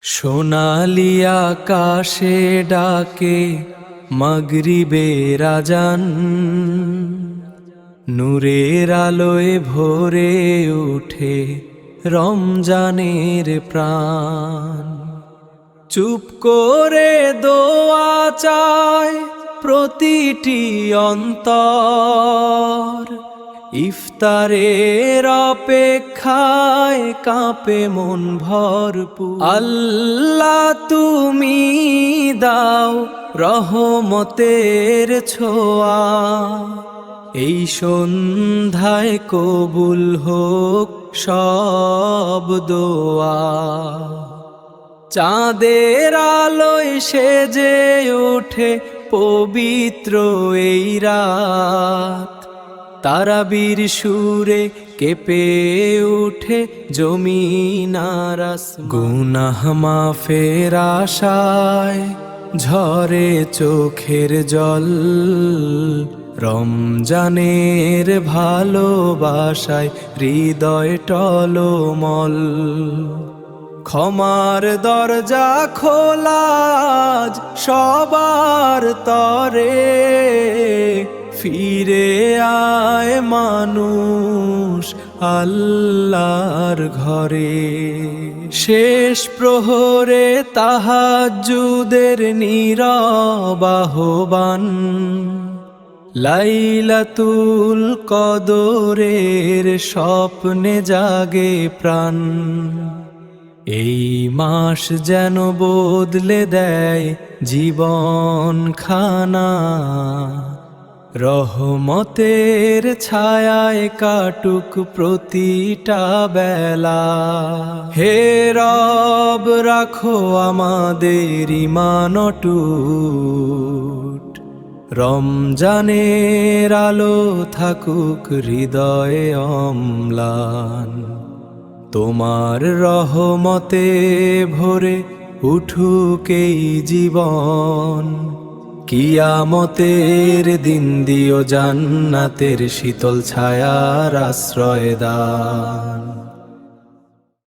সোনালি আকাশে ডাকে মাগরিবের আজান, নূরের আলোয় ভরে ওঠে রমজানের প্রাণ। চুপ করে দোয়া চায় প্রতিটি অন্তর, ইফতারের অপেক্ষায় কাঁপে মন ভরপুর। আল্লাহ তুমি দাও রহমতের ছোঁয়া, এই সন্ধ্যায় কবুল হোক সব দোয়া। চাঁদের আলোয় সেজে ওঠে পবিত্র এই রাত, তারাবীর সুরে কেঁপে উঠে জমিন আর আসমান। গুনাহ মাফের আশায় ঝরে চোখের জল, রমজানের ভালোবাসায় হৃদয় টলমল। ক্ষমার দরজা খোলা আজ সবার তরে, ফিরে আয় মানুষ আল্লাহর ঘরে। শেষ প্রহরে তাহাজ্জুদের নীরব আহ্বান, লাইলাতুল কদরের স্বপ্নে জাগে প্রাণ। এই মাস যেন বদলে দেয় জীবন খানা, রহমতের ছায়ায় কাটুক প্রতিটা বেলা। হে রব রাখো আমাদের ঈমান অটুট, রমজানের আলো থাকুক হৃদয়ে অম্লান। তোমার রহমতে ভরে উঠুক এই জীবন, কিয়ামতের দিন দিও জান্নাতের শীতল ছায়ার আশ্রয় দান।